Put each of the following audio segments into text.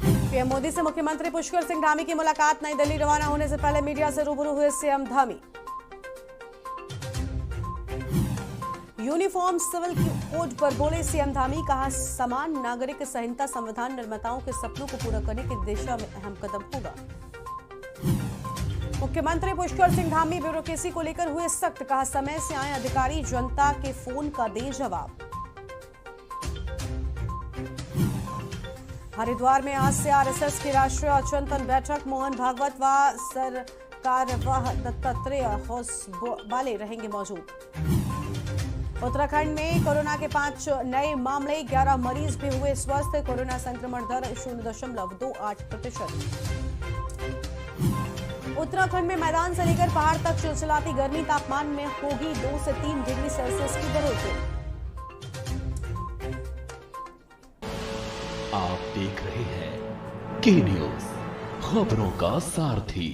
PM Modi से मुख्यमंत्री पुष्कर सिंह धामी की मुलाकात। नई दिल्ली रवाना होने से पहले मीडिया से रूबरू हुए CM Dhami. Uniform civil code पर बोले सीएम धामी, कहा समान नागरिक संहिता संविधान निर्माताओं के सपनों को पूरा करने की दिशा में अहम कदम होगा। मुख्यमंत्री पुष्कर सिंह धामी ब्यूरोक्रेसी को लेकर हुए सख्त, कहा समय से आए अधिकारी जनता के फोन का दें जवाब। हरिद्वार में आज से आरएसएस की राष्ट्रीय चिंतन बैठक। मोहन भागवत व सरकारवाह दत्तात्रेय होसबाले रहेंगे मौजूद। उत्तराखंड में कोरोना के 5 नए मामले, 11 मरीज भी हुए स्वस्थ। कोरोना संक्रमण दर 0.28%। उत्तराखंड में मैदान से लेकर पहाड़ तक चिलचिलाती गर्मी, तापमान में होगी 2 से 3 डिग्री सेल्सियस की बढ़ोतरी। आप देख रहे हैं के न्यूज, खबरों का सारथी।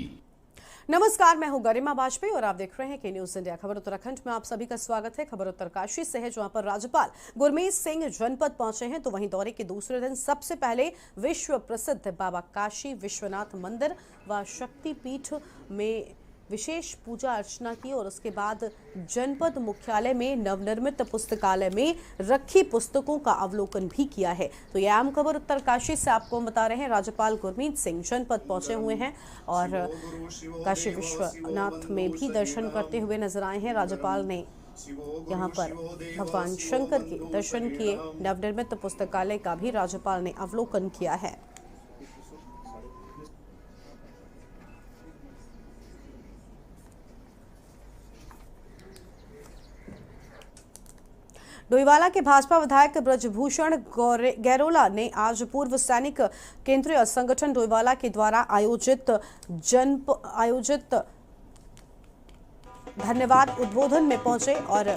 नमस्कार, मैं हूं गरिमा वाजपेयी और आप देख रहे हैं के न्यूज इंडिया। खबर उत्तराखंड में आप सभी का स्वागत है। खबर उत्तरकाशी से है, जहां पर राज्यपाल गुरमीत सिंह जनपद पहुंचे हैं। तो वहीं दौरे के दूसरे दिन सबसे पहले विश्व प्रसिद्ध बाबा काशी विश्वनाथ मंदिर व शक्तिपीठ में विशेष पूजा अर्चना की और उसके बाद जनपद मुख्यालय में नवनिर्मित पुस्तकालय में रखी पुस्तकों का अवलोकन भी किया है। तो यह आम खबर उत्तरकाशी से आपको बता रहे हैं। राज्यपाल गुरमीत सिंह जनपद पहुंचे हुए हैं और काशी विश्वनाथ में भी दर्शन करते हुए नजर आए हैं। राज्यपाल ने यहां पर भगवान शंकर के दर्शन किए। नवनिर्मित पुस्तकालय का भी राज्यपाल ने अवलोकन किया है। डोईवाला के भाजपा विधायक ब्रजभूषण गैरोला ने आज पूर्व सैनिक केंद्रीय संगठन डोईवाला के द्वारा आयोजित धन्यवाद उद्बोधन में पहुंचे और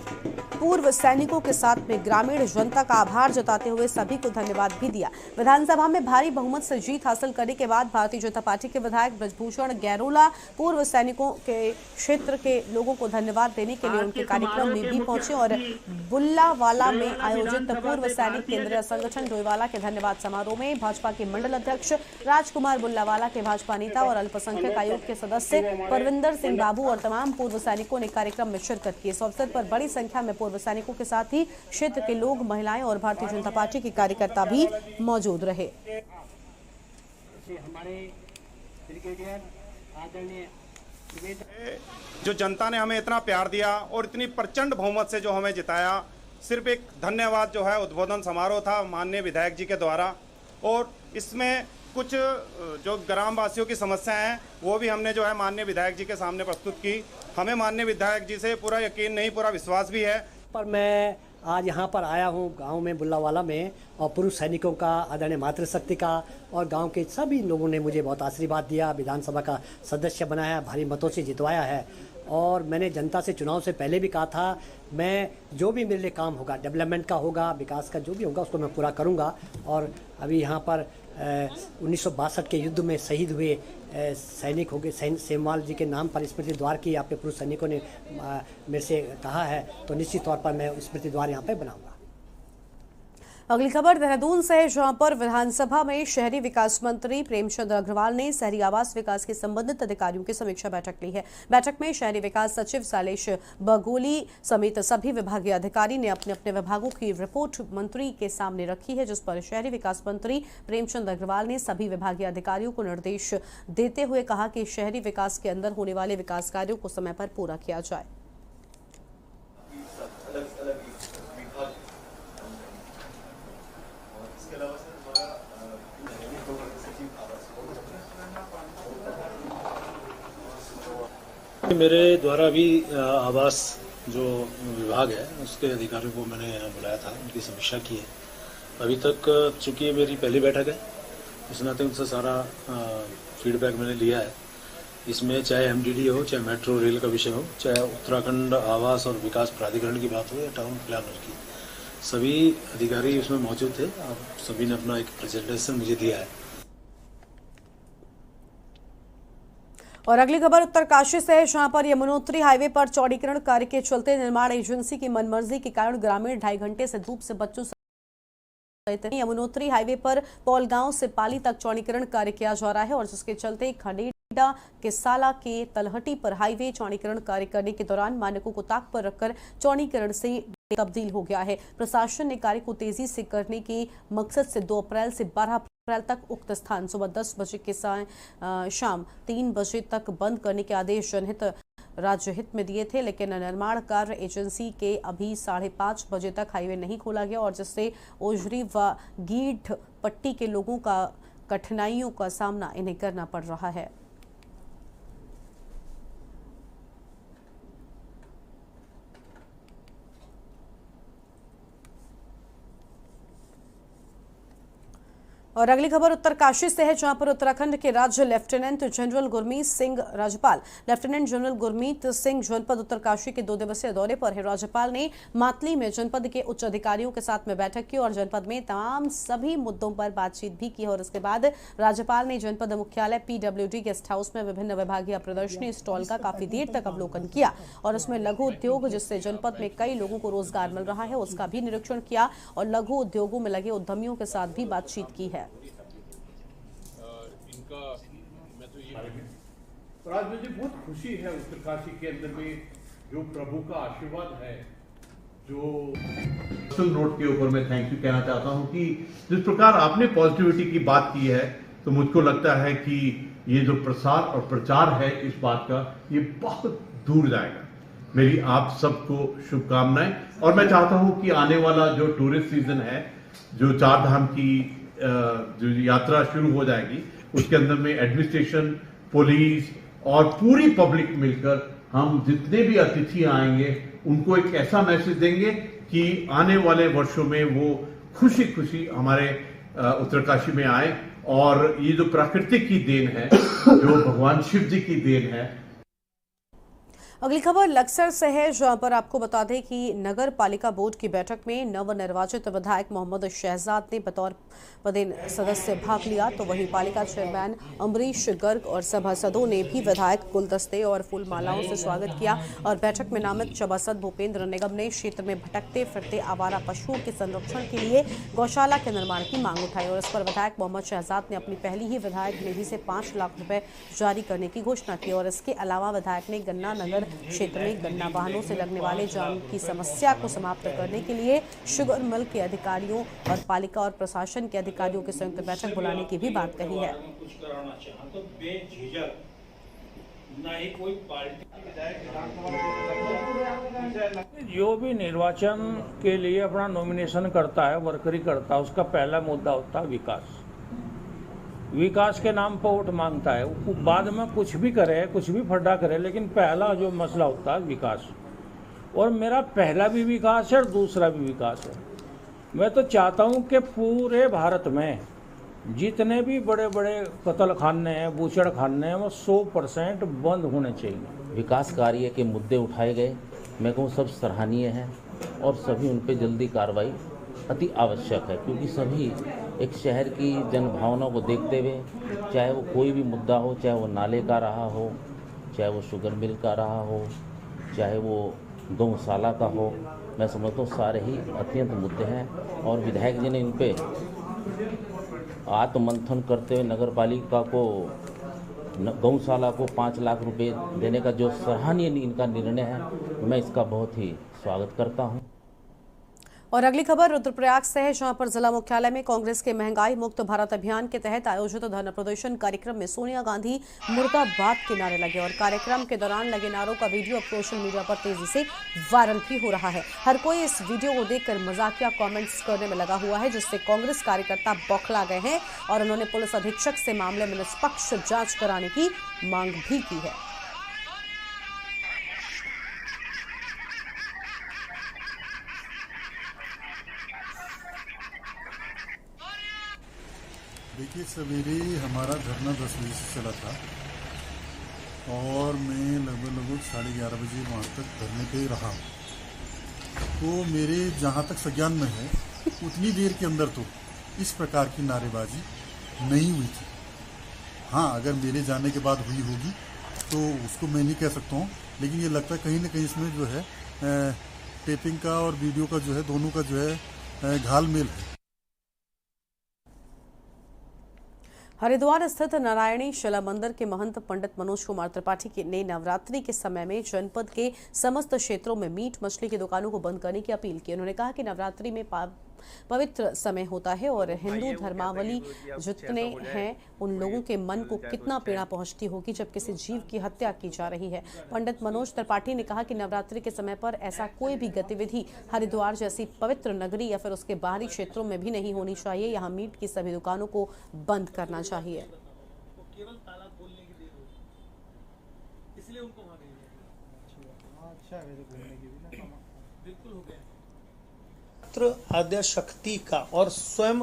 पूर्व सैनिकों के साथ में ग्रामीण जनता का आभार जताते हुए सभी को धन्यवाद भी दिया। विधानसभा में भारी बहुमत से जीत हासिल करने के बाद भारतीय जनता पार्टी के विधायक ब्रजभूषण गैरोला पूर्व सैनिकों के क्षेत्र के लोगों को धन्यवाद देने के लिए उनके कार्यक्रम में भी पहुंचे और बुल्लावाला में आयोजित पूर्व सैनिक केंद्रीय संगठन डोईवाला के धन्यवाद समारोह में भाजपा के मंडल अध्यक्ष राजकुमार बुल्लावाला के भाजपा नेता और अल्पसंख्यक आयोग के सदस्य परविंदर सिंह बाबू और तमाम पूर्व सैनिकों ने कार्यक्रम में शिरकत की। इस अवसर पर बड़ी संख्या में पूर्व सैनिकों के साथ ही क्षेत्र के लोग, महिलाएं और भारतीय जनता पार्टी के कार्यकर्ता भी मौजूद रहे। जो जनता ने हमें इतना प्यार दिया और इतनी प्रचंड बहुमत से जो हमें जिताया, सिर्फ एक धन्यवाद जो है उद्बोधन समारोह था माननीय विधायक जी के द्वारा। और इसमें कुछ जो ग्रामवासियों की समस्याएं हैं वो भी हमने जो है माननीय विधायक जी के सामने प्रस्तुत की। हमें माननीय विधायक जी से पूरा यकीन नहीं, पूरा विश्वास भी है। पर मैं आज यहाँ पर आया हूँ गांव में बुल्लावाला में, और पूर्व सैनिकों का, आदरणीय मातृशक्ति का और गांव के सभी लोगों ने मुझे बहुत आशीर्वाद दिया, विधानसभा का सदस्य बनाया, भारी मतों से जितवाया है। और मैंने जनता से चुनाव से पहले भी कहा था, मैं जो भी मेरे लिए काम होगा, डेवलपमेंट का होगा, विकास का जो भी होगा, उसको मैं पूरा करूँगा। और अभी यहाँ पर 1962 के युद्ध में शहीद हुए सैनिक हो गए, सेमवाल जी के नाम पर स्मृति द्वार की आपके पूर्व सैनिकों ने मेरे से कहा है, तो निश्चित तौर पर मैं स्मृति द्वार यहाँ पे बनाऊंगा। अगली खबर देहरादून से है, जहां पर विधानसभा में शहरी विकास मंत्री प्रेमचंद अग्रवाल ने शहरी आवास विकास के संबंधित अधिकारियों की समीक्षा बैठक ली है। बैठक में शहरी विकास सचिव सालेश बगोली समेत सभी विभागीय अधिकारी ने अपने अपने विभागों की रिपोर्ट मंत्री के सामने रखी है, जिस पर शहरी विकास मंत्री प्रेमचंद अग्रवाल ने सभी विभागीय अधिकारियों को निर्देश देते हुए कहा कि शहरी विकास के अंदर होने वाले विकास कार्यों को समय पर पूरा किया जाए। मेरे द्वारा भी आवास जो विभाग है उसके अधिकारियों को मैंने यहाँ बुलाया था, उनकी समीक्षा की है। अभी तक चूंकि मेरी पहली बैठक है, इस नाते उनसे सारा फीडबैक मैंने लिया है। इसमें चाहे एमडीडी हो, चाहे मेट्रो रेल का विषय हो, चाहे उत्तराखंड आवास और विकास प्राधिकरण की बात हो या टाउन प्लानर की, सभी अधिकारी उसमें मौजूद थे। आप सभी ने अपना एक प्रेजेंटेशन मुझे दिया है। और अगली खबर उत्तरकाशी से है, जहां पर यमुनोत्री हाईवे पर चौड़ीकरण कार्य के चलते निर्माण एजेंसी की मनमर्जी के कारण ग्रामीण 2.5 घंटे से धूप से बच्चों यमुनोत्री हाईवे पर पौलगांव से पाली तक चौड़ीकरण कार्य किया जा रहा है और जिसके चलते खंडेड़ा के साला के तलहटी पर हाईवे चौड़ीकरण कार्य करने के दौरान मानकों को ताक पर रखकर चौड़ीकरण से तब्दील हो गया है। प्रशासन ने कार्य को तेजी से करने के मकसद से 2 अप्रैल से 12 अप्रैल तक उक्त स्थान सुबह 10 बजे के शाम 3 बजे तक बंद करने के आदेश जनहित राज्यहित में दिए थे, लेकिन निर्माण कार्य एजेंसी के अभी 5:30 बजे तक हाईवे नहीं खोला गया और जिससे ओजरी व गीठ पट्टी के लोगों का कठिनाइयों का सामना इन्हें करना पड़ रहा है। और अगली खबर उत्तरकाशी से है, जहां पर उत्तराखंड के राज्य लेफ्टिनेंट जनरल गुरमीत सिंह राज्यपाल लेफ्टिनेंट जनरल गुरमीत सिंह जनपद उत्तरकाशी के 2 दिवसीय दौरे पर है। राज्यपाल ने मातली में जनपद के उच्च अधिकारियों के साथ में बैठक की और जनपद में तमाम सभी मुद्दों पर बातचीत भी की और इसके बाद राज्यपाल ने जनपद मुख्यालय PWD गेस्ट हाउस में विभिन्न विभागीय प्रदर्शनी स्टॉल का काफी देर तक अवलोकन किया और उसमें लघु उद्योग जिससे जनपद में कई लोगों को रोजगार मिल रहा है उसका भी निरीक्षण किया और लघु उद्योगों में लगे उद्यमियों के साथ भी बातचीत की है। और आज मुझे बहुत खुशी है उत्तरकाशी के अंदर में जो प्रभु का आशीर्वाद है, जो नोट के ऊपर मैं थैंक यू कहना चाहता हूं कि जिस प्रकार आपने पॉजिटिविटी की बात की है तो मुझको लगता है कि ये जो प्रसार और प्रचार है इस बात का ये बहुत दूर जाएगा। मेरी आप सबको शुभकामनाएं और मैं चाहता हूं कि आने वाला जो टूरिस्ट सीजन है, जो 4 धाम की जो यात्रा शुरू हो जाएगी उसके अंदर में एडमिनिस्ट्रेशन, पुलिस और पूरी पब्लिक मिलकर हम जितने भी अतिथि आएंगे उनको एक ऐसा मैसेज देंगे कि आने वाले वर्षों में वो खुशी खुशी हमारे उत्तरकाशी में आए और ये जो प्राकृतिक की देन है, जो भगवान शिव जी की देन है। अगली खबर लक्सर से है, जहां पर आपको बता दें कि नगर पालिका बोर्ड की बैठक में नवनिर्वाचित विधायक मोहम्मद शहजाद ने बतौर पदेन सदस्य भाग लिया, तो वहीं पालिका चेयरमैन अमरीश गर्ग और सभासदों ने भी विधायक गुलदस्ते और फूलमालाओं से स्वागत किया और बैठक में नामित सभासद भूपेंद्र निगम ने क्षेत्र में भटकते फिरते आवारा पशुओं के संरक्षण के लिए गौशाला के निर्माण की मांग उठाई और इस पर विधायक मोहम्मद शहजाद ने अपनी पहली ही विधायक निधि से 5 लाख रुपए जारी करने की घोषणा की और इसके अलावा विधायक ने गन्ना नगर क्षेत्र में गन्ना वाहनों से लगने वाले जाम की समस्या को समाप्त करने के लिए शुगर मिल के अधिकारियों और पालिका और प्रशासन के अधिकारियों की संयुक्त बैठक बुलाने की भी बात कही है। जो भी निर्वाचन के लिए अपना नॉमिनेशन करता है, वर्करी करता है, उसका पहला मुद्दा होता है विकास। विकास के नाम पर वोट मांगता है, बाद में कुछ भी करे, कुछ भी फड्डा करे, लेकिन पहला जो मसला होता है विकास। और मेरा पहला भी विकास है और दूसरा भी विकास है। मैं तो चाहता हूं कि पूरे भारत में जितने भी बड़े बड़े कत्ल खाने हैं, बूचड़ खाने हैं, वो 100% बंद होने चाहिए। विकास कार्य के मुद्दे उठाए गए, मैं कहूँ सब सराहनीय हैं और सभी उन पर जल्दी कार्रवाई अति आवश्यक है, क्योंकि सभी एक शहर की जनभावना को देखते हुए, चाहे वो कोई भी मुद्दा हो, चाहे वो नाले का रहा हो, चाहे वो शुगर मिल का रहा हो, चाहे वो गौशाला का हो, मैं समझता हूँ सारे ही अत्यंत मुद्दे हैं और विधायक जी ने इन पे आत्ममंथन करते हुए नगर पालिका को गौशाला को 5 लाख रुपए देने का जो सराहनीय इनका निर्णय है, मैं इसका बहुत ही स्वागत करता हूँ। और अगली खबर रुद्रप्रयाग से है, जहां पर जिला मुख्यालय में कांग्रेस के महंगाई मुक्त भारत अभियान के तहत आयोजित धरना प्रदर्शन कार्यक्रम में सोनिया गांधी मुर्दाबाद के नारे लगे और कार्यक्रम के दौरान लगे नारों का वीडियो अब सोशल मीडिया पर तेजी से वायरल भी हो रहा है। हर कोई इस वीडियो को देखकर मजाकिया कमेंट्स करने में लगा हुआ है, जिससे कांग्रेस कार्यकर्ता बौखला गए हैं और उन्होंने पुलिस अधीक्षक से मामले में निष्पक्ष जांच कराने की मांग भी की है। देखिए, सवेरे हमारा धरना 10 बजे से चला था और मैं लगभग 11:30 बजे वहाँ तक धरने पे रहा। तो मेरे जहाँ तक संज्ञान में है उतनी देर के अंदर तो इस प्रकार की नारेबाजी नहीं हुई थी। हाँ, अगर मेरे जाने के बाद हुई होगी तो उसको मैं नहीं कह सकता हूँ, लेकिन ये लगता है कहीं ना कहीं इसमें जो है टेपिंग का और वीडियो का जो है दोनों का जो है घालमेल है। हरिद्वार स्थित नारायणी शिला मंदिर के महंत पंडित मनोज कुमार त्रिपाठी ने नवरात्रि के समय में जनपद के समस्त क्षेत्रों में मीट मछली की दुकानों को बंद करने की अपील की। उन्होंने कहा कि नवरात्रि में पवित्र समय होता है और हिंदू धर्मावली जितने हैं उन लोगों के मन को कितना पीड़ा पहुंचती होगी जब किसी जीव की हत्या की जा रही है। पंडित मनोज त्रिपाठी ने कहा कि नवरात्रि के समय पर ऐसा कोई भी गतिविधि हरिद्वार जैसी पवित्र नगरी या फिर उसके बाहरी क्षेत्रों में भी नहीं होनी चाहिए। यहाँ मीट की सभी दुकानों को बंद करना चाहिए। आद्या शक्ति का और स्वयं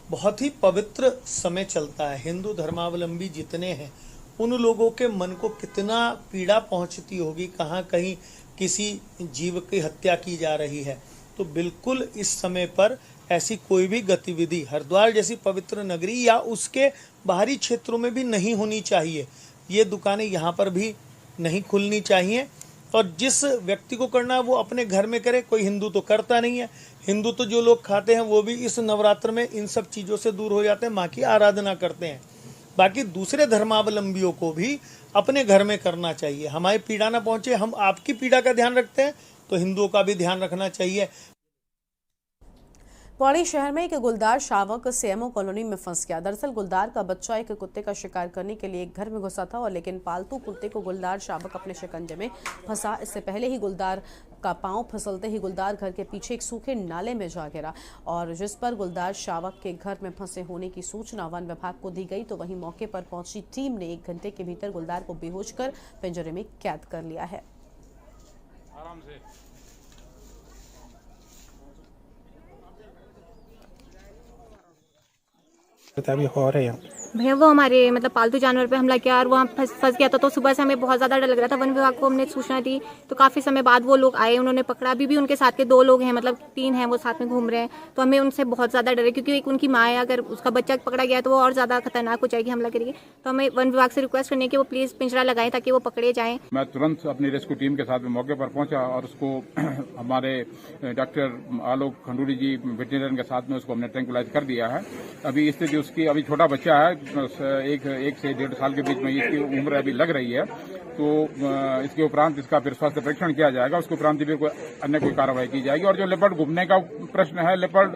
बहुत ही पवित्र समय चलता है। हिंदू धर्मावलंबी जितने हैं उन लोगों के मन को कितना पीड़ा पहुंचती होगी, कहाँ कहीं किसी जीव की हत्या की जा रही है। तो बिल्कुल इस समय पर ऐसी कोई भी गतिविधि हरिद्वार जैसी पवित्र नगरी या उसके बाहरी क्षेत्रों में भी नहीं होनी चाहिए। ये दुकानें यहाँ पर भी नहीं खुलनी चाहिए और जिस व्यक्ति को करना है वो अपने घर में करे। कोई हिंदू तो करता नहीं है। हिंदू तो जो लोग खाते हैं वो भी इस नवरात्र में इन सब चीज़ों से दूर हो जाते हैं, माँ की आराधना करते हैं। बाकी दूसरे धर्मावलंबियों को भी अपने घर में करना चाहिए। हमारी पीड़ा ना पहुँचे, हम आपकी पीड़ा का ध्यान रखते हैं तो हिंदुओं का भी ध्यान रखना चाहिए। पौड़ी शहर में एक गुलदार शावक सीएमओ कॉलोनी में फंस गया। दरअसल गुलदार का बच्चा एक कुत्ते का शिकार करने के लिए एक घर में घुसा था और लेकिन पालतू कुत्ते को गुलदार शावक अपने शिकंजे में फंसा। इससे पहले ही गुलदार का पांव फिसलते ही गुलदार घर के पीछे एक सूखे नाले में जा गिरा और जिस पर गुलदार शावक के घर में फंसे होने की सूचना वन विभाग को दी गई तो वहीं मौके पर पहुंची टीम ने 1 घंटे के भीतर गुलदार को बेहोश कर पिंजरे में कैद कर लिया है। आराम से अभी हो रहे हैं भैया वो हमारे मतलब पालतू जानवर पे हमला किया और वहाँ फंस गया था। तो सुबह से हमें बहुत ज़्यादा डर लग रहा था। वन विभाग को हमने सूचना दी तो काफ़ी समय बाद वो लोग आए, उन्होंने पकड़ा। अभी भी उनके साथ के 2 लोग हैं, मतलब 3 हैं, वो साथ में घूम रहे हैं। तो हमें उनसे बहुत ज़्यादा डर है क्योंकि एक उनकी माँ है, अगर उसका बच्चा पकड़ा गया तो वो और ज़्यादा खतरनाक हो जाएगी, हमला करेगी। तो हमें वन विभाग से रिक्वेस्ट करनी है कि वो प्लीज़ पिंजरा लगाएं ताकि वो पकड़े जाएँ। मैं तुरंत अपनी रेस्क्यू टीम के साथ में मौके पर पहुंचा और उसको हमारे डॉक्टर आलोक खंडूरी जी वेटरनरी के साथ में उसको हमने ट्रैंकुलाइज कर दिया है। अभी स्थिति उसकी, अभी छोटा बच्चा है, एक से 1.5 साल के बीच में इसकी उम्र अभी लग रही है। तो इसके उपरांत इसका फिर स्वास्थ्य परीक्षण किया जाएगा। उसके उपरांत भी कोई कार्रवाई की जाएगी। और जो लेपर्ड घूमने का प्रश्न है, लेपर्ड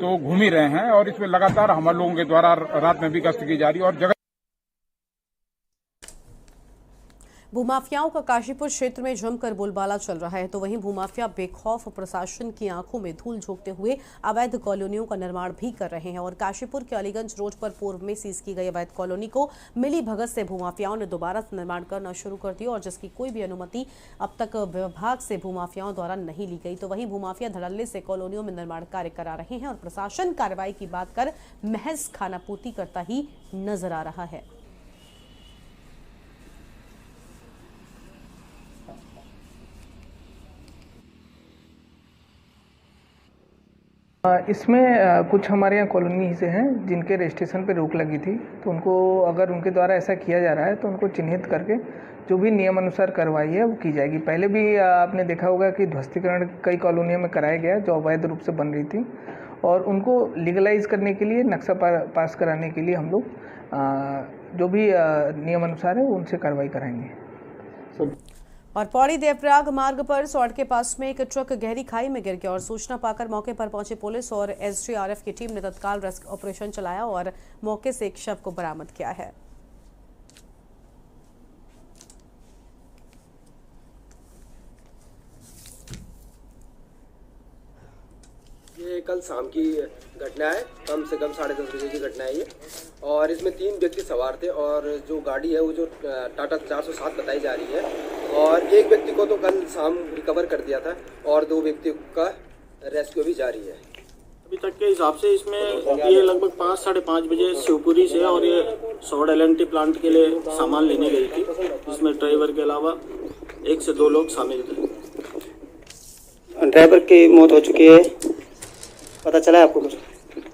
तो घूम ही रहे हैं और इसमें लगातार हमारे लोगों के द्वारा रात में भी गश्त की जा रही है और जगह भूमाफियाओं का काशीपुर क्षेत्र में जमकर बोलबाला चल रहा है तो वहीं भूमाफिया बेखौफ प्रशासन की आंखों में धूल झोंकते हुए अवैध कॉलोनियों का निर्माण भी कर रहे हैं और काशीपुर के अलीगंज रोड पर पूर्व में सीज की गई अवैध कॉलोनी को मिली भगत से भूमाफियाओं ने दोबारा निर्माण करना शुरू कर दिया और जिसकी कोई भी अनुमति अब तक विभाग से भूमाफियाओं द्वारा नहीं ली गई। तो वहीं भूमाफिया धड़ल्ले से कॉलोनियों में निर्माण कार्य करा रहे हैं और प्रशासन कार्रवाई की बात कर महज खानापूर्ति करता ही नजर आ रहा है। इसमें कुछ हमारे यहाँ कॉलोनी से हैं जिनके रजिस्ट्रेशन पे रोक लगी थी, तो उनको अगर उनके द्वारा ऐसा किया जा रहा है तो उनको चिन्हित करके जो भी नियम अनुसार कार्रवाई है वो की जाएगी। पहले भी आपने देखा होगा कि ध्वस्तीकरण कई कॉलोनियों में कराया गया जो अवैध रूप से बन रही थी और उनको लीगलाइज करने के लिए, नक्शा पास कराने के लिए हम लोग जो भी नियम अनुसार है उनसे कार्रवाई कराएंगे। और पौड़ी देवप्रयाग मार्ग पर सौड़ के पास में एक ट्रक गहरी खाई में गिर गया और सूचना पाकर मौके पर पहुंची पुलिस और एसडीआरएफ की टीम ने तत्काल रेस्क्यू ऑपरेशन चलाया और मौके से एक शव को बरामद किया है। ये कल शाम की घटना है, कम से कम 10:30 बजे की घटना है ये। और इसमें 3 व्यक्ति सवार थे और जो गाड़ी है वो जो टाटा 407 बताई जा रही है और एक व्यक्ति को तो कल शाम रिकवर कर दिया था और 2 व्यक्तियों का रेस्क्यू भी जारी है। अभी तक के हिसाब से इसमें ये लगभग 5-5:30 बजे शिवपुरी से और ये सौड़ LNT प्लांट के लिए सामान लेने गई थी, जिसमें ड्राइवर के अलावा 1 से 2 लोग शामिल थे। ड्राइवर की मौत हो चुकी है, पता चला है आपको कुछ?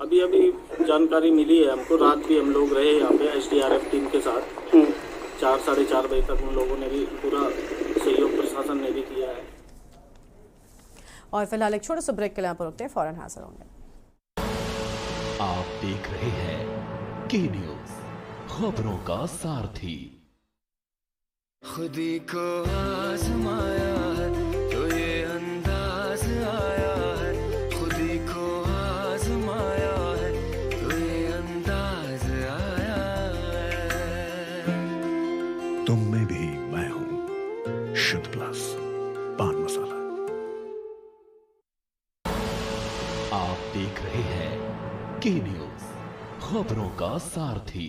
अभी जानकारी मिली है हमको। रात भी हम लोग रहे यहाँ पे SDRF टीम के साथ। 4-4:30 बजे तक उन लोगों ने भी पूरा सहयोग प्रशासन ने भी किया है। और फिलहाल एक छोटे से ब्रेक के लिए पर रुकते हैं, फौरन हाजिर होंगे। आप देख रहे हैं के न्यूज खबरों का सारथी। खुदी को आजमाया है तो ये अंदाज आया है, खुदी को आजमाया है तो ये अंदाज आया है। तुम में भी मैं हूं, शुद्ध प्लस पान मसाला। आप देख रहे हैं के न्यूज, खबरों का सारथी।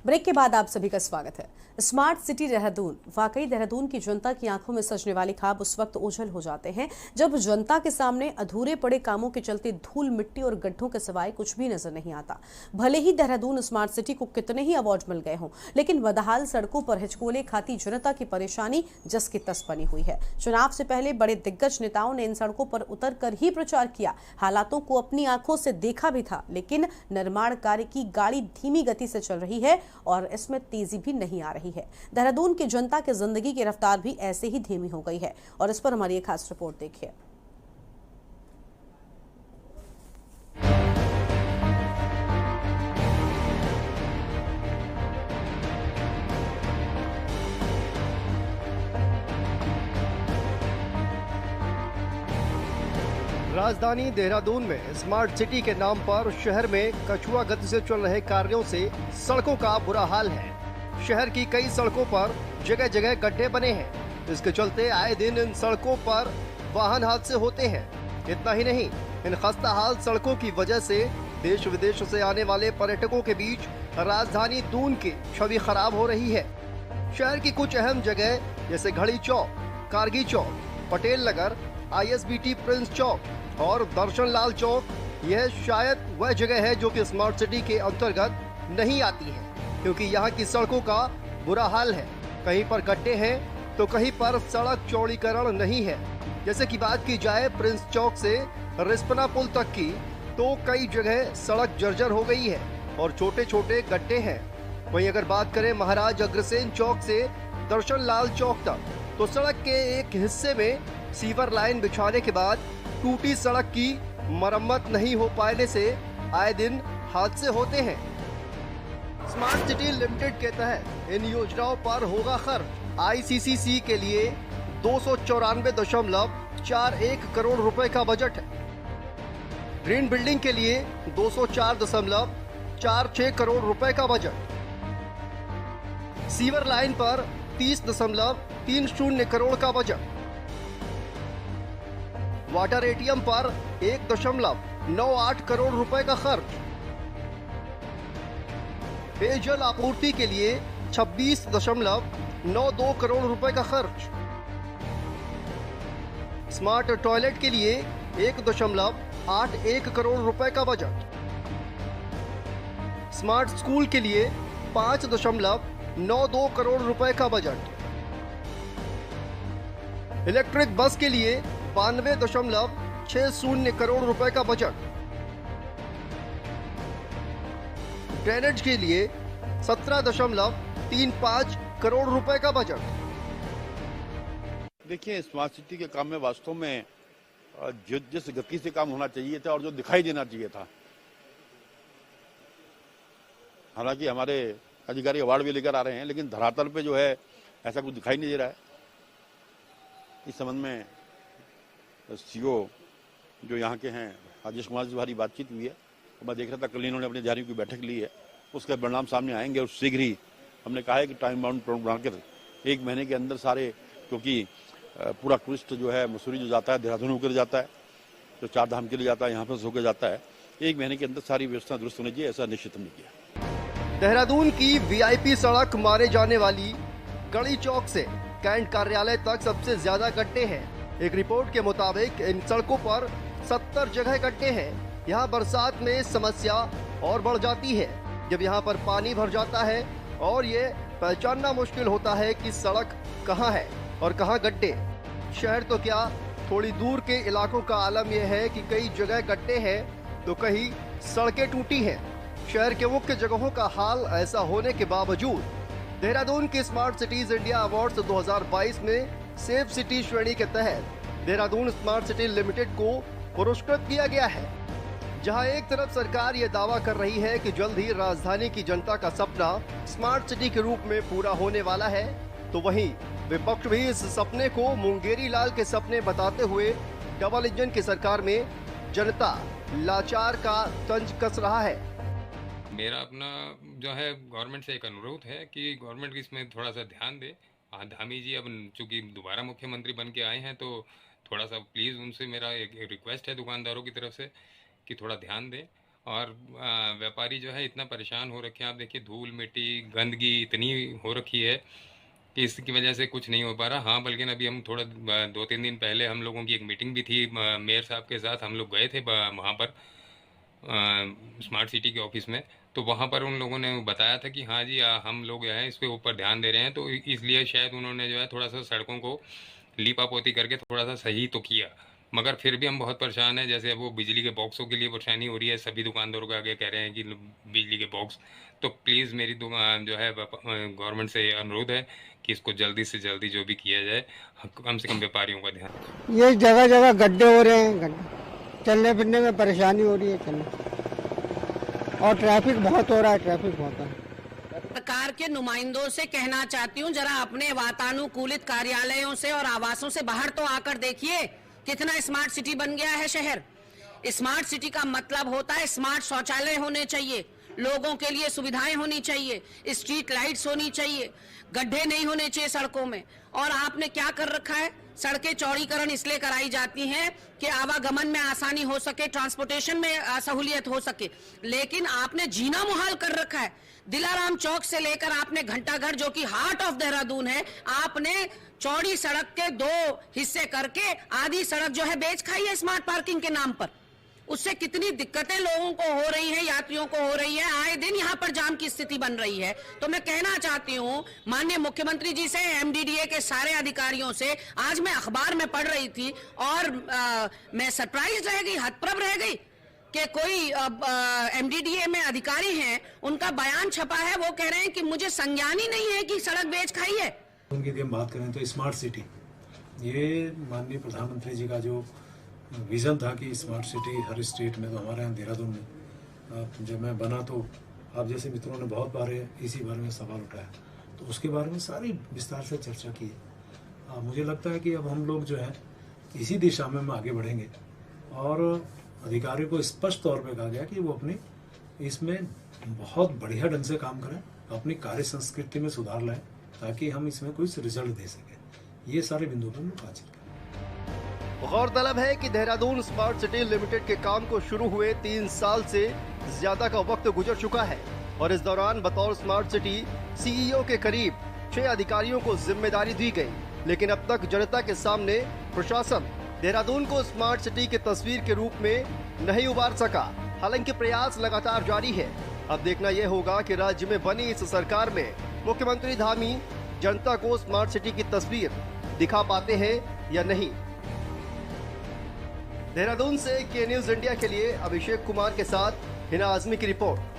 ब्रेक के बाद आप सभी का स्वागत है। स्मार्ट सिटी देहरादून, वाकई देहरादून की जनता की आंखों में सजने वाले ख्वाब उस वक्त ओझल हो जाते हैं जब जनता के सामने अधूरे पड़े कामों के चलते धूल मिट्टी और गड्ढों के सिवाय कुछ भी नजर नहीं आता। भले ही देहरादून स्मार्ट सिटी को कितने ही अवार्ड मिल गए हों, लेकिन बदहाल सड़कों पर हिचकोले खाती जनता की परेशानी जस की तस बनी हुई है। चुनाव से पहले बड़े दिग्गज नेताओं ने इन सड़कों पर उतर कर ही प्रचार किया, हालातों को अपनी आंखों से देखा भी था, लेकिन निर्माण कार्य की गाड़ी धीमी गति से चल रही है और इसमें तेजी भी नहीं आ रही है। देहरादून की जनता की जिंदगी की रफ्तार भी ऐसे ही धीमी हो गई है और इस पर हमारी एक खास रिपोर्ट देखिए। राजधानी देहरादून में स्मार्ट सिटी के नाम पर शहर में कछुआ गति से चल रहे कार्यों से सड़कों का बुरा हाल है। शहर की कई सड़कों पर जगह जगह गड्ढे बने हैं। इसके चलते आए दिन इन सड़कों पर वाहन हादसे होते हैं। इतना ही नहीं, इन खस्ता हाल सड़कों की वजह से देश विदेश से आने वाले पर्यटकों के बीच राजधानी दून की छवि खराब हो रही है। शहर की कुछ अहम जगह जैसे घड़ी चौक, कारगी चौक, पटेल नगर, ISBT प्रिंस चौक और दर्शन लाल चौक, यह शायद वह जगह है जो कि स्मार्ट सिटी के अंतर्गत नहीं आती है, क्योंकि यहाँ की सड़कों का बुरा हाल है। कहीं पर गड्ढे हैं तो कहीं पर सड़क चौड़ीकरण नहीं है। जैसे कि बात की जाए प्रिंस चौक से रिस्पना पुल तक की, तो कई जगह सड़क जर्जर हो गई है और छोटे छोटे गड्ढे हैं। वहीं अगर बात करें महाराज अग्रसेन चौक से दर्शन लाल चौक तक, तो सड़क के एक हिस्से में सीवर लाइन बिछाने के बाद टूटी सड़क की मरम्मत नहीं हो पाने से आए दिन हादसे होते हैं। स्मार्ट सिटी लिमिटेड के तहत इन योजनाओं पर होगा खर्च। ICCC के लिए 294.41 करोड़ रुपए का बजट है। ग्रीन बिल्डिंग के लिए 204.46 करोड़ रुपए का बजट। सीवर लाइन पर 30.30 करोड़ का बजट। वाटर ATM पर 1.98 करोड़ रुपए का खर्च। पेयजल आपूर्ति के लिए 26.92 करोड़ रुपए का खर्च। स्मार्ट टॉयलेट के लिए 1.81 करोड़ रुपए का बजट। स्मार्ट स्कूल के लिए 5.92 करोड़ रुपए का बजट। इलेक्ट्रिक बस के लिए 92.60 करोड़ रुपए का बजट। ड्रेनेज के लिए 17.35 करोड़ रुपए का बजट। देखिए, स्मार्ट सिटी के काम में वास्तव में जिस गति से काम होना चाहिए था और जो दिखाई देना चाहिए था, हालांकि हमारे अधिकारी अवार्ड भी लेकर आ रहे हैं, लेकिन धरातल पे जो है ऐसा कुछ दिखाई नहीं दे रहा है। इस संबंध में CO जो यहाँ के हैं राजेश कुमार से हमारी बातचीत हुई है। मैं देख रहा था कल इन्होंने अपने अधिकारियों की बैठक ली है, उसके परिणाम सामने आएंगे और शीघ्र ही हमने कहा है कि टाइम बाउंड प्रोग्राम के 1 महीने के अंदर सारे, क्योंकि पूरा टूरिस्ट जो है मसूरी जो जाता है देहरादून होकर जाता है, जो 4 धाम के लिए जाता है यहाँ पर होकर जाता है, 1 महीने के अंदर सारी व्यवस्था दुरुस्त होनी चाहिए, ऐसा निश्चित हमने किया। देहरादून की VIP सड़क माने जाने वाली गड़ी चौक से कैंट कार्यालय तक सबसे ज्यादा गड्ढे हैं। एक रिपोर्ट के मुताबिक इन सड़कों पर 70 जगह गड्ढे हैं। यहाँ बरसात में समस्या और बढ़ जाती है जब यहाँ पर पानी भर जाता है और ये पहचानना मुश्किल होता है कि सड़क कहाँ है और कहाँ गड्ढे। शहर तो क्या, थोड़ी दूर के इलाकों का आलम यह है कि कई जगह गड्ढे हैं तो कहीं सड़कें टूटी हैं। शहर के मुख्य जगहों का हाल ऐसा होने के बावजूद देहरादून के स्मार्ट सिटीज इंडिया अवार्ड्स 2022 में सेफ सिटी श्रेणी के तहत देहरादून स्मार्ट सिटी लिमिटेड को पुरस्कृत किया गया है। जहां एक तरफ सरकार ये दावा कर रही है कि जल्द ही राजधानी की जनता का सपना स्मार्ट सिटी के रूप में पूरा होने वाला है, तो वहीं विपक्ष भी इस सपने को मुंगेरी लाल के सपने बताते हुए डबल इंजन की सरकार में जनता लाचार का तंज कस रहा है। मेरा अपना जो है गवर्नमेंट से एक अनुरोध है कि गवर्नमेंट इसमें थोड़ा सा ध्यान दे। धामी जी अब चूंकि दोबारा मुख्यमंत्री बन के आए हैं, तो थोड़ा सा प्लीज़ उनसे मेरा एक रिक्वेस्ट है दुकानदारों की तरफ से कि थोड़ा ध्यान दें। और व्यापारी जो है इतना परेशान हो रखे हैं, आप देखिए धूल मिट्टी गंदगी इतनी हो रखी है कि इसकी वजह से कुछ नहीं हो पा रहा। हाँ, बल्कि अभी हम थोड़ा 2-3 दिन पहले हम लोगों की एक मीटिंग भी थी मेयर साहब के साथ, हम लोग गए थे वहाँ पर स्मार्ट सिटी के ऑफिस में, तो वहाँ पर उन लोगों ने बताया था कि हाँ जी हम लोग जो है इसके ऊपर ध्यान दे रहे हैं। तो इसलिए शायद उन्होंने जो है थोड़ा सा सड़कों को लीपा पोती करके थोड़ा सा सही तो किया, मगर फिर भी हम बहुत परेशान हैं। जैसे वो बिजली के बॉक्सों के लिए परेशानी हो रही है, सभी दुकानदारों के आगे कह रहे हैं कि बिजली के बॉक्स। तो प्लीज़ मेरी जो है गवर्नमेंट से अनुरोध है कि इसको जल्दी से जल्दी जो भी किया जाए, कम से कम व्यापारियों का ध्यान। ये जगह जगह गड्ढे हो रहे हैं, चलने फिरने में परेशानी हो रही है और ट्रैफिक बहुत हो रहा है, ट्रैफिक बहुत है। सरकार के नुमाइंदों से कहना चाहती हूँ, जरा अपने वातानुकूलित कार्यालयों से और आवासों से बाहर तो आकर देखिए कितना स्मार्ट सिटी बन गया है शहर। स्मार्ट सिटी का मतलब होता है स्मार्ट शौचालय होने चाहिए, लोगों के लिए सुविधाएं होनी चाहिए, स्ट्रीट लाइट्स होनी चाहिए, गड्ढे नहीं होने चाहिए सड़कों में। और आपने क्या कर रखा है, सड़कें चौड़ीकरण इसलिए कराई जाती हैं कि आवागमन में आसानी हो सके, ट्रांसपोर्टेशन में सहूलियत हो सके, लेकिन आपने जीना मुहाल कर रखा है। दिलाराम चौक से लेकर आपने घंटाघर जो कि हार्ट ऑफ देहरादून है, आपने चौड़ी सड़क के 2 हिस्से करके आधी सड़क जो है बेच खाई है स्मार्ट पार्किंग के नाम पर। उससे कितनी दिक्कतें लोगों को हो रही है, यात्रियों को हो रही है, आए दिन यहाँ पर जाम की स्थिति बन रही है। तो मैं कहना चाहती हूँ माननीय मुख्यमंत्री जी से, एमडीडीए के सारे अधिकारियों से, आज मैं अखबार में पढ़ रही थी और मैं सरप्राइज रह गई, हतप्रभ रह गई कि कोई एमडीडीए में अधिकारी हैं, उनका बयान छपा है, वो कह रहे हैं कि मुझे संज्ञान ही नहीं है कि सड़क बेच खाई है। उनकी यदि हम बात करें तो स्मार्ट सिटी, ये माननीय प्रधानमंत्री जी का जो विज़न था कि स्मार्ट सिटी हर स्टेट में, तो हमारे यहाँ देहरादून में जब मैं बना तो आप जैसे मित्रों ने बहुत बार इसी बारे में सवाल उठाया, तो उसके बारे में सारी विस्तार से चर्चा की है। मुझे लगता है कि अब हम लोग जो है इसी दिशा में हम आगे बढ़ेंगे और अधिकारियों को स्पष्ट तौर पे कहा गया कि वो अपनी इसमें बहुत बढ़िया ढंग से काम करें, अपनी कार्य संस्कृति में सुधार लाएं, ताकि हम इसमें कुछ रिजल्ट दे सकें। ये सारे बिंदुओं पर हम बातचीत करें। गौरतलब है कि देहरादून स्मार्ट सिटी लिमिटेड के काम को शुरू हुए 3 साल से ज्यादा का वक्त गुजर चुका है और इस दौरान बतौर स्मार्ट सिटी सीईओ के करीब 6 अधिकारियों को जिम्मेदारी दी गई, लेकिन अब तक जनता के सामने प्रशासन देहरादून को स्मार्ट सिटी की तस्वीर के रूप में नहीं उबार सका। हालांकि प्रयास लगातार जारी है। अब देखना यह होगा कि राज्य में बनी इस सरकार में मुख्यमंत्री धामी जनता को स्मार्ट सिटी की तस्वीर दिखा पाते हैं या नहीं। देहरादून से के न्यूज इंडिया के लिए अभिषेक कुमार के साथ हिना आजमी की रिपोर्ट।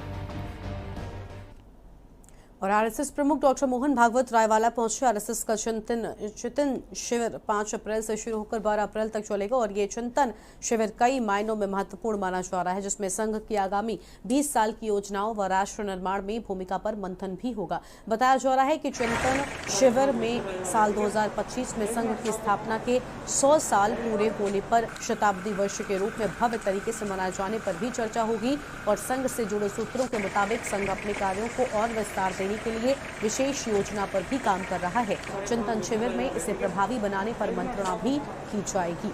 और आरएसएस प्रमुख डॉक्टर मोहन भागवत रायवाला पहुंचे। आरएसएस का चिंतन शिविर 5 अप्रैल से शुरू होकर 12 अप्रैल तक चलेगा और ये चिंतन शिविर कई मायनों में महत्वपूर्ण माना जा रहा है, जिसमें संघ की आगामी 20 साल की योजनाओं व राष्ट्र निर्माण में भूमिका पर मंथन भी होगा। बताया जा रहा है कि चिंतन शिविर में साल 2025 में संघ की स्थापना के 100 साल पूरे होने पर शताब्दी वर्ष के रूप में भव्य तरीके से मनाए जाने पर भी चर्चा होगी और संघ से जुड़े सूत्रों के मुताबिक संघ अपने कार्यों को और विस्तार देने के लिए विशेष योजना पर भी काम कर रहा है। चिंतन शिविर में इसे प्रभावी बनाने पर मंत्रणा भी की जाएगी।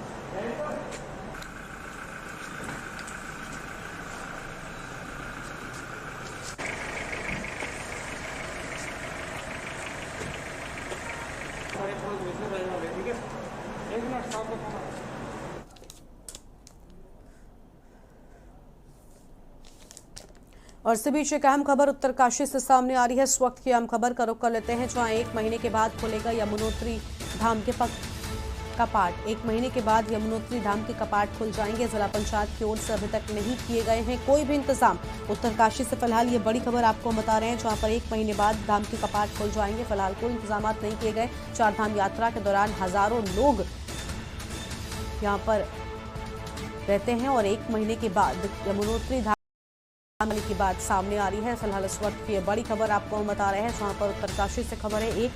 और इसी बीच एक अहम खबर उत्तरकाशी से सामने आ रही है। इस वक्त की अहम खबर का रुख कर लेते हैं, जहां 1 महीने के बाद खुलेगा यमुनोत्री धाम के कपाट। 1 महीने के बाद यमुनोत्री धाम के कपाट खुल जाएंगे। जिला पंचायत की ओर से अभी तक नहीं किए गए हैं कोई भी इंतजाम। उत्तरकाशी से फिलहाल ये बड़ी खबर आपको बता रहे हैं, जहां पर 1 महीने बाद धाम के कपाट खुल जाएंगे। फिलहाल कोई इंतजाम नहीं किए गए। 4 धाम यात्रा के दौरान हजारों लोग यहाँ पर रहते हैं और 1 महीने के बाद यमुनोत्री धाम की बात सामने आ रही है। फिलहाल इस वक्त की बड़ी खबर आपको हम बता रहे हैं, जहां पर उत्तरकाशी से खबर है 1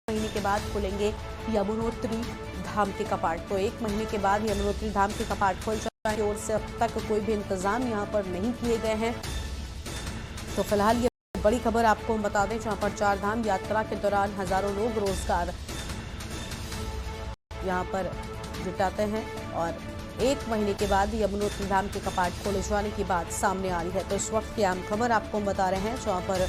महीने के बाद खुलेंगे यमुनोत्री धाम के कपाट। तो 1 महीने के बाद यमुनोत्री धाम के कपाट खुल जाने की ओर से अब तक कोई भी इंतजाम यहां पर नहीं किए गए हैं। तो फिलहाल ये बड़ी खबर आपको हम बता दें, जहां पर 4 धाम यात्रा के दौरान हजारों लोग रोजगार यहां पर जुटाते हैं और 1 महीने के बाद यमुनोत्री धाम के कपाट खोले जाने की बात सामने आ रही है। तो इस वक्त की अहम खबर आपको हम बता रहे हैं, जहां पर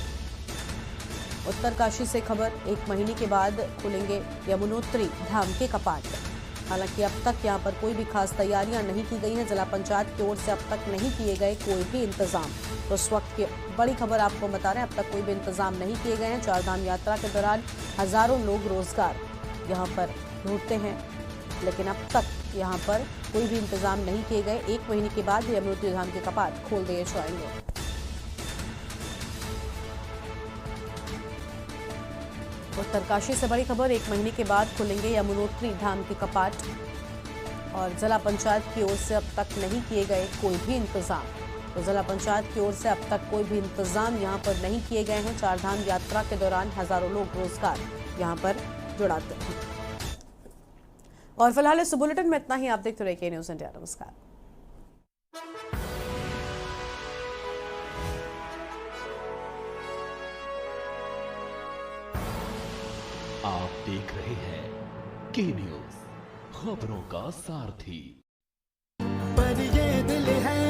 उत्तरकाशी से खबर 1 महीने के बाद खुलेंगे यमुनोत्री धाम के कपाट। हालांकि अब तक यहां पर कोई भी खास तैयारियां नहीं की गई हैं। जिला पंचायत की ओर से अब तक नहीं किए गए कोई भी इंतजाम। तो इस वक्त की बड़ी खबर आपको बता रहे हैं, अब तक कोई भी इंतजाम नहीं किए गए हैं। 4 धाम यात्रा के दौरान हजारों लोग रोजगार यहां पर ढूंढते हैं, लेकिन अब तक यहां पर कोई भी इंतजाम नहीं किए गए। 1 महीने के बाद यमुनोत्री धाम के कपाट खोल दिए जाएंगे। उत्तरकाशी से बड़ी खबर, 1 महीने के बाद खुलेंगे यमुनोत्री धाम के कपाट और जिला पंचायत की ओर से अब तक नहीं किए गए कोई भी इंतजाम। तो जिला पंचायत की ओर से अब तक कोई भी इंतजाम यहां पर नहीं किए गए हैं। 4 धाम यात्रा के दौरान हजारों लोग रोजगार यहां पर जुटाते हैं। और फिलहाल इस बुलेटिन में इतना ही। आप देखते रहिए न्यूज़ इंडिया। नमस्कार। आप देख रहे हैं के न्यूज़, खबरों का सारथी। पर ये दिल है